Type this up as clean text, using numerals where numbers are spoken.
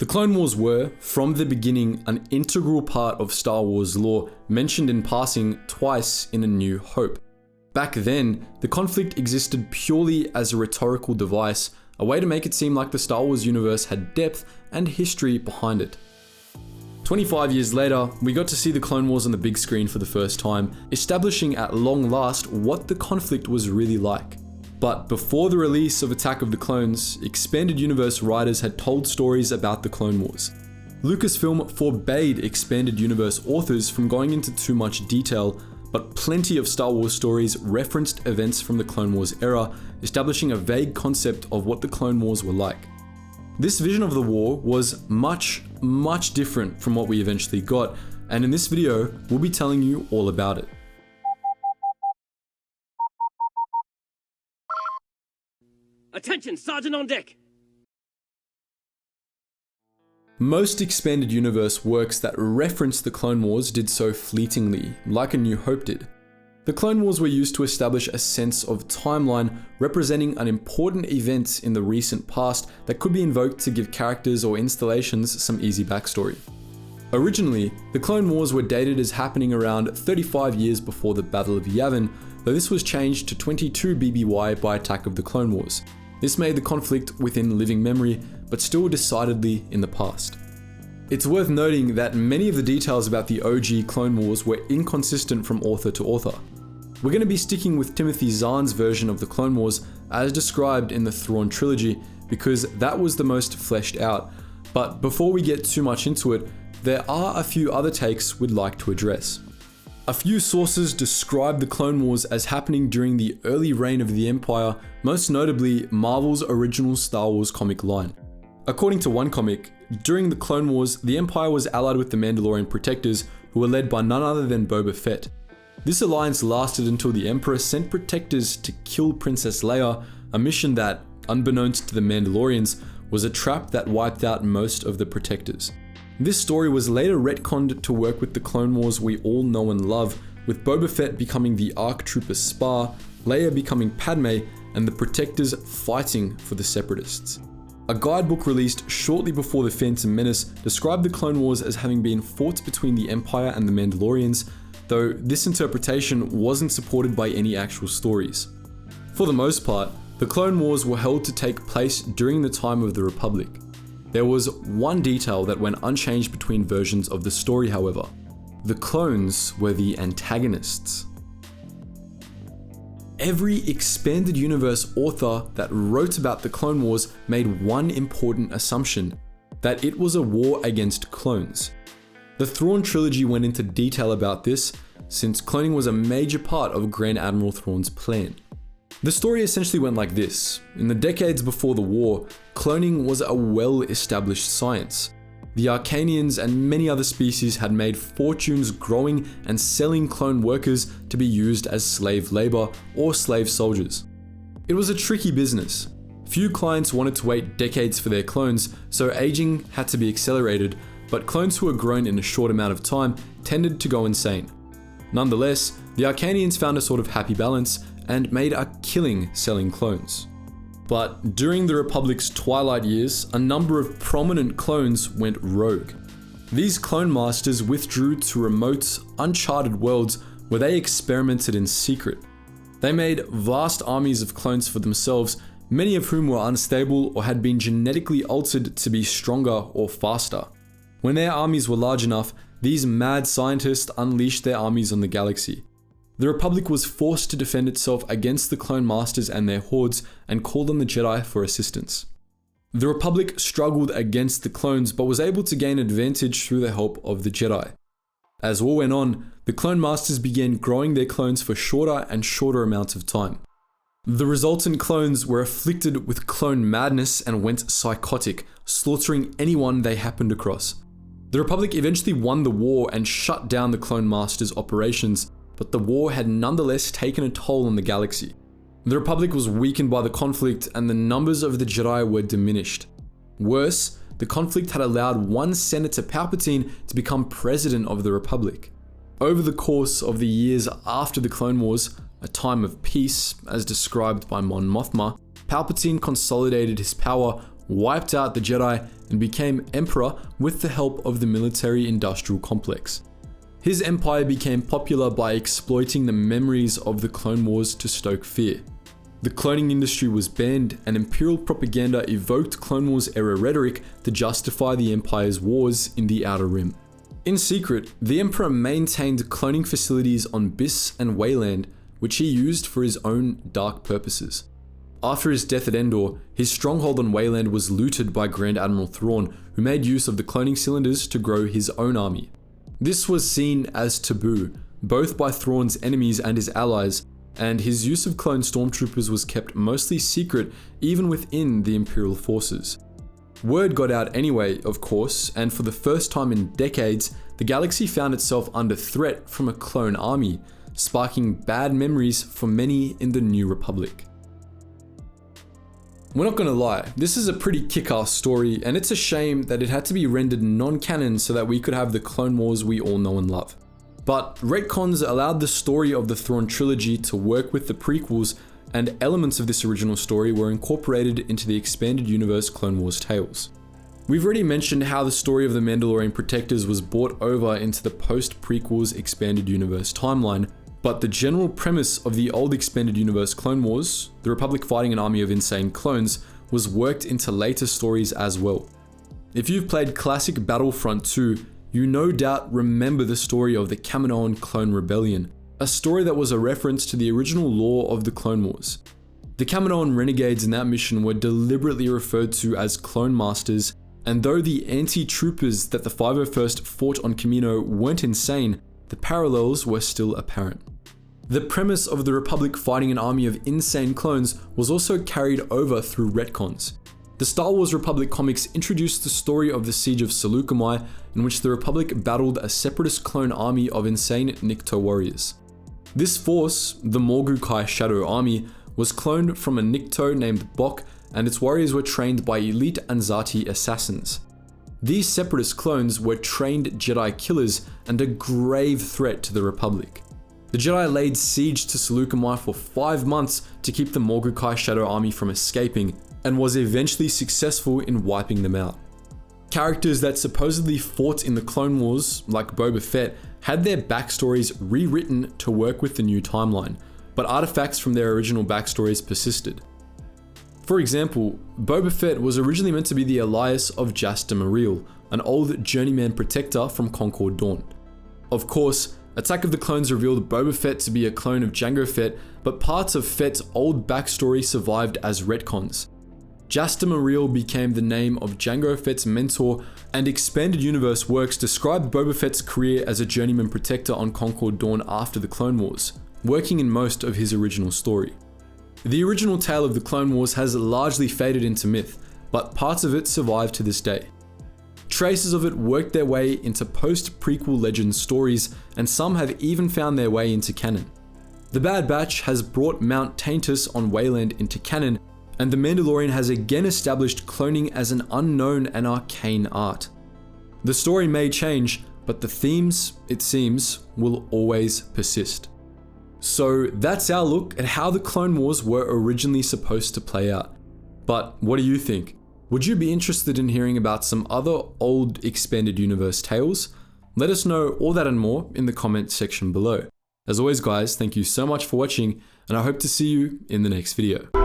The Clone Wars were, from the beginning, an integral part of Star Wars lore, mentioned in passing twice in A New Hope. Back then, the conflict existed purely as a rhetorical device, a way to make it seem like the Star Wars universe had depth and history behind it. 25 years later, we got to see the Clone Wars on the big screen for the first time, establishing at long last what the conflict was really like. But before the release of Attack of the Clones, Expanded Universe writers had told stories about the Clone Wars. Lucasfilm forbade Expanded Universe authors from going into too much detail, but plenty of Star Wars stories referenced events from the Clone Wars era, establishing a vague concept of what the Clone Wars were like. This vision of the war was much different from what we eventually got, and in this video, we'll be telling you all about it. Attention, Sergeant on deck! Most Expanded Universe works that reference the Clone Wars did so fleetingly, like A New Hope did. The Clone Wars were used to establish a sense of timeline representing an important event in the recent past that could be invoked to give characters or installations some easy backstory. Originally, the Clone Wars were dated as happening around 35 years before the Battle of Yavin, though this was changed to 22 BBY by Attack of the Clone Wars. This made the conflict within living memory, but still decidedly in the past. It's worth noting that many of the details about the OG Clone Wars were inconsistent from author to author. We're going to be sticking with Timothy Zahn's version of the Clone Wars as described in the Thrawn trilogy because that was the most fleshed out, but before we get too much into it, there are a few other takes we'd like to address. A few sources describe the Clone Wars as happening during the early reign of the Empire, most notably Marvel's original Star Wars comic line. According to one comic, during the Clone Wars, the Empire was allied with the Mandalorian Protectors, who were led by none other than Boba Fett. This alliance lasted until the Emperor sent Protectors to kill Princess Leia, a mission that, unbeknownst to the Mandalorians, was a trap that wiped out most of the Protectors. This story was later retconned to work with the Clone Wars we all know and love, with Boba Fett becoming the ARC Trooper Spar, Leia becoming Padme, and the Protectors fighting for the Separatists. A guidebook released shortly before The Phantom Menace described the Clone Wars as having been fought between the Empire and the Mandalorians, though this interpretation wasn't supported by any actual stories. For the most part, the Clone Wars were held to take place during the time of the Republic. There was one detail that went unchanged between versions of the story, however. The clones were the antagonists. Every Expanded Universe author that wrote about the Clone Wars made one important assumption, that it was a war against clones. The Thrawn trilogy went into detail about this, since cloning was a major part of Grand Admiral Thrawn's plan. The story essentially went like this. In the decades before the war, cloning was a well-established science. The Arcanians and many other species had made fortunes growing and selling clone workers to be used as slave labor or slave soldiers. It was a tricky business. Few clients wanted to wait decades for their clones, so aging had to be accelerated, but clones who were grown in a short amount of time tended to go insane. Nonetheless, the Arcanians found a sort of happy balance and made a killing selling clones. But during the Republic's twilight years, a number of prominent clones went rogue. These Clonemasters withdrew to remote, uncharted worlds where they experimented in secret. They made vast armies of clones for themselves, many of whom were unstable or had been genetically altered to be stronger or faster. When their armies were large enough, these mad scientists unleashed their armies on the galaxy. The Republic was forced to defend itself against the Clonemasters and their hordes and called on the Jedi for assistance. The Republic struggled against the clones but was able to gain advantage through the help of the Jedi. As war went on, the Clonemasters began growing their clones for shorter and shorter amounts of time. The resultant clones were afflicted with clone madness and went psychotic, slaughtering anyone they happened across. The Republic eventually won the war and shut down the Clonemasters' operations, but the war had nonetheless taken a toll on the galaxy. The Republic was weakened by the conflict and the numbers of the Jedi were diminished. Worse, the conflict had allowed one Senator Palpatine to become president of the Republic. Over the course of the years after the Clone Wars, a time of peace, as described by Mon Mothma, Palpatine consolidated his power, wiped out the Jedi, and became Emperor with the help of the military-industrial complex. His empire became popular by exploiting the memories of the Clone Wars to stoke fear. The cloning industry was banned, and Imperial propaganda evoked Clone Wars era rhetoric to justify the Empire's wars in the Outer Rim. In secret, the Emperor maintained cloning facilities on Biss and Wayland, which he used for his own dark purposes. After his death at Endor, his stronghold on Wayland was looted by Grand Admiral Thrawn, who made use of the cloning cylinders to grow his own army. This was seen as taboo, both by Thrawn's enemies and his allies, and his use of clone stormtroopers was kept mostly secret even within the Imperial forces. Word got out anyway, of course, and for the first time in decades, the galaxy found itself under threat from a clone army, sparking bad memories for many in the New Republic. We're not gonna lie, this is a pretty kick-ass story, and it's a shame that it had to be rendered non-canon so that we could have the Clone Wars we all know and love. But Retcons allowed the story of the Thrawn trilogy to work with the prequels, and elements of this original story were incorporated into the expanded universe Clone Wars tales. We've already mentioned how the story of the Mandalorian Protectors was brought over into the post-prequels expanded universe timeline, but the general premise of the old expanded universe Clone Wars, the Republic fighting an army of insane clones, was worked into later stories as well. If you've played classic Battlefront 2, you no doubt remember the story of the Kaminoan Clone Rebellion, a story that was a reference to the original lore of the Clone Wars. The Kaminoan renegades in that mission were deliberately referred to as Clonemasters, and though the anti-troopers that the 501st fought on Kamino weren't insane, the parallels were still apparent. The premise of the Republic fighting an army of insane clones was also carried over through retcons. The Star Wars Republic comics introduced the story of the Siege of Seleucami, in which the Republic battled a separatist clone army of insane Nikto warriors. This force, the Morgukai Shadow Army, was cloned from a Nikto named Bok, and its warriors were trained by elite Anzati assassins. These separatist clones were trained Jedi killers and a grave threat to the Republic. The Jedi laid siege to Seleucami for 5 months to keep the Morgukai Shadow Army from escaping, and was eventually successful in wiping them out. Characters that supposedly fought in the Clone Wars, like Boba Fett, had their backstories rewritten to work with the new timeline, but artifacts from their original backstories persisted. For example, Boba Fett was originally meant to be the Elias of Jasta Mareel, an old journeyman protector from Concord Dawn. Of course, Attack of the Clones revealed Boba Fett to be a clone of Jango Fett, but parts of Fett's old backstory survived as retcons. Jasta Mareel became the name of Jango Fett's mentor, and expanded universe works described Boba Fett's career as a journeyman protector on Concord Dawn after the Clone Wars, working in most of his original story. The original tale of the Clone Wars has largely faded into myth, but parts of it survive to this day. Traces of it worked their way into post-prequel legend stories, and some have even found their way into canon. The Bad Batch has brought Mount Taintus on Wayland into canon, and The Mandalorian has again established cloning as an unknown and arcane art. The story may change, but the themes, it seems, will always persist. So that's our look at how the Clone Wars were originally supposed to play out. But what do you think? Would you be interested in hearing about some other old expanded universe tales? Let us know all that and more in the comment section below. As always guys, thank you so much for watching, and I hope to see you in the next video.